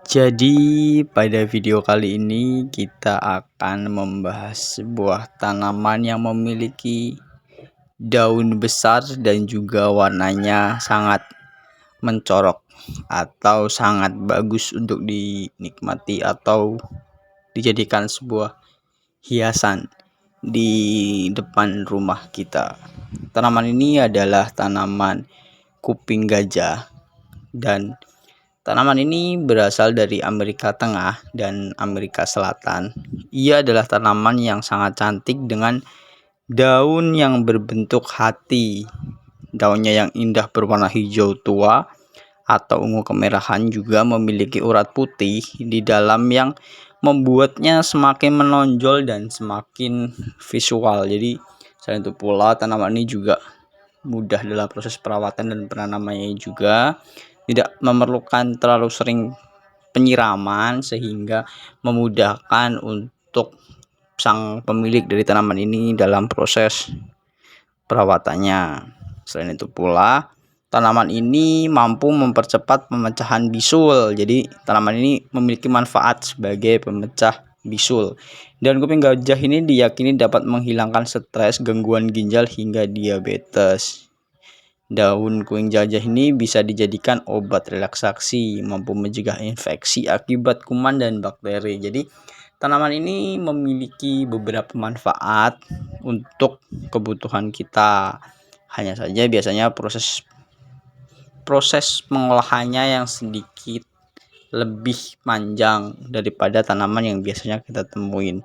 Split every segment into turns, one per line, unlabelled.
Jadi pada video kali ini kita akan membahas sebuah tanaman yang memiliki daun besar dan juga warnanya sangat mencolok atau sangat bagus untuk dinikmati atau dijadikan sebuah hiasan di depan rumah kita. Tanaman ini adalah tanaman kuping gajah, dan tanaman ini berasal dari Amerika Tengah dan Amerika Selatan. Ia adalah tanaman yang sangat cantik dengan daun yang berbentuk hati. Daunnya yang indah berwarna hijau tua atau ungu kemerahan, juga memiliki urat putih di dalam yang membuatnya semakin menonjol dan semakin visual. Jadi selain itu pula tanaman ini juga mudah dalam proses perawatan dan penanamannya, juga tidak memerlukan terlalu sering penyiraman sehingga memudahkan untuk sang pemilik dari tanaman ini dalam proses perawatannya. Selain itu pula tanaman ini mampu mempercepat pemecahan bisul. Jadi tanaman ini memiliki manfaat sebagai pemecah bisul. Dan kuping gajah ini diyakini dapat menghilangkan stres, gangguan ginjal hingga diabetes. Daun kuping gajah ini bisa dijadikan obat relaksasi, mampu mencegah infeksi akibat kuman dan bakteri. Jadi tanaman ini memiliki beberapa manfaat untuk kebutuhan kita. Hanya saja biasanya proses pengolahannya yang sedikit lebih panjang daripada tanaman yang biasanya kita temuin.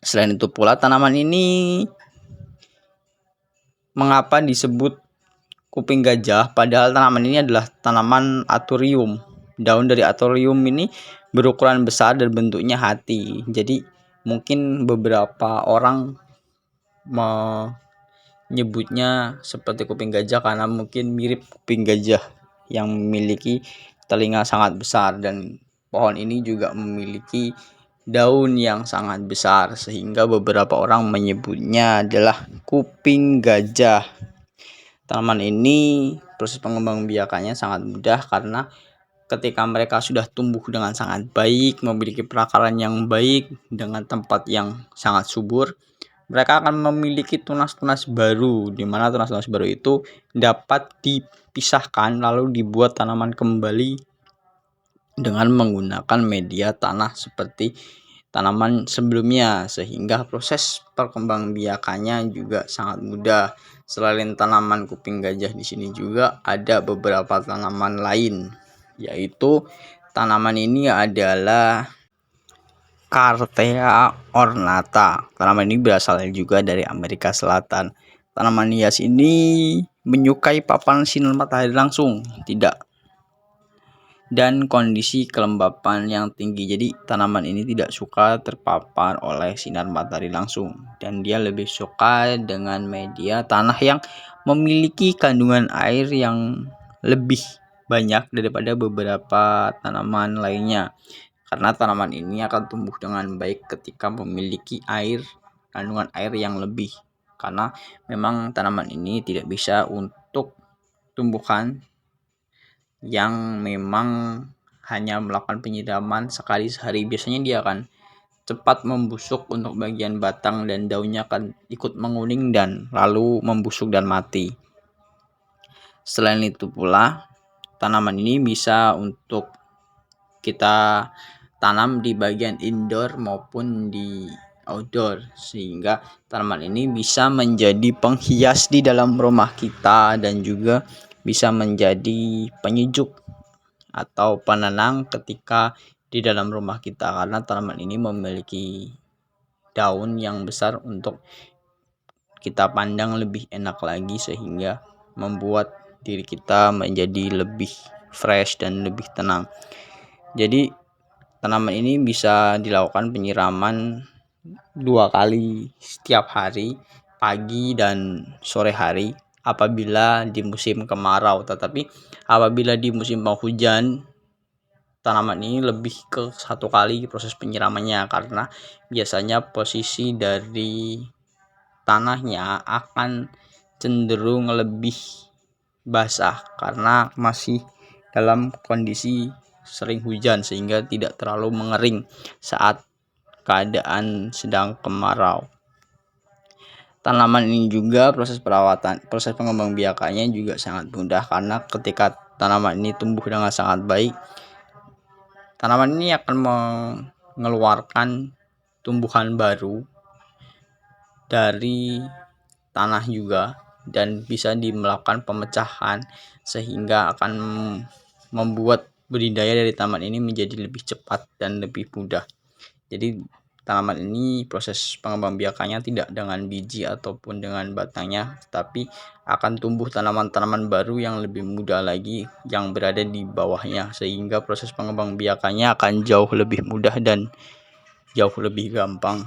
Selain itu pula tanaman ini mengapa disebut kuping gajah, padahal tanaman ini adalah tanaman Athurium. Daun dari Athurium ini berukuran besar dan bentuknya hati. Jadi mungkin beberapa orang menyebutnya seperti kuping gajah karena mungkin mirip kuping gajah yang memiliki telinga sangat besar, dan pohon ini juga memiliki daun yang sangat besar sehingga beberapa orang menyebutnya adalah kuping gajah. Tanaman ini proses pengembangbiakannya sangat mudah karena ketika mereka sudah tumbuh dengan sangat baik, memiliki perakaran yang baik dengan tempat yang sangat subur, mereka akan memiliki tunas-tunas baru, di mana tunas-tunas baru itu dapat dipisahkan lalu dibuat tanaman kembali dengan menggunakan media tanah seperti tanaman sebelumnya, sehingga proses perkembangbiakannya juga sangat mudah. Selain tanaman kuping gajah, di sini juga ada beberapa tanaman lain, yaitu tanaman ini adalah Cartea ornata. Tanaman ini berasal juga dari Amerika Selatan. Tanaman hias ini menyukai paparan sinar matahari langsung, tidak, dan kondisi kelembapan yang tinggi. Jadi tanaman ini tidak suka terpapar oleh sinar matahari langsung, dan dia lebih suka dengan media tanah yang memiliki kandungan air yang lebih banyak daripada beberapa tanaman lainnya, karena tanaman ini akan tumbuh dengan baik ketika memiliki kandungan air yang lebih, karena memang tanaman ini tidak bisa untuk tumbuhan yang memang hanya melakukan penyiraman sekali sehari. Biasanya dia akan cepat membusuk untuk bagian batang, dan daunnya akan ikut menguning dan lalu membusuk dan mati. Selain itu pula tanaman ini bisa untuk kita tanam di bagian indoor maupun di outdoor, sehingga tanaman ini bisa menjadi penghias di dalam rumah kita dan juga bisa menjadi penyejuk atau penenang ketika di dalam rumah kita, karena tanaman ini memiliki daun yang besar untuk kita pandang lebih enak lagi, sehingga membuat diri kita menjadi lebih fresh dan lebih tenang. Jadi tanaman ini bisa dilakukan penyiraman 2 kali setiap hari, pagi dan sore hari apabila di musim kemarau. Tetapi apabila di musim penghujan, tanaman ini lebih ke 1 kali proses penyiramannya, karena biasanya posisi dari tanahnya akan cenderung lebih basah karena masih dalam kondisi sering hujan sehingga tidak terlalu mengering saat keadaan sedang kemarau. Tanaman ini juga proses pengembangbiakannya juga sangat mudah, karena ketika tanaman ini tumbuh dengan sangat baik, tanaman ini akan mengeluarkan tumbuhan baru dari tanah juga, dan bisa melakukan pemecahan sehingga akan membuat budidaya dari tanaman ini menjadi lebih cepat dan lebih mudah. Jadi tanaman ini proses pengembangbiakannya tidak dengan biji ataupun dengan batangnya, tapi akan tumbuh tanaman-tanaman baru yang lebih muda lagi yang berada di bawahnya, sehingga proses pengembangbiakannya akan jauh lebih mudah dan jauh lebih gampang.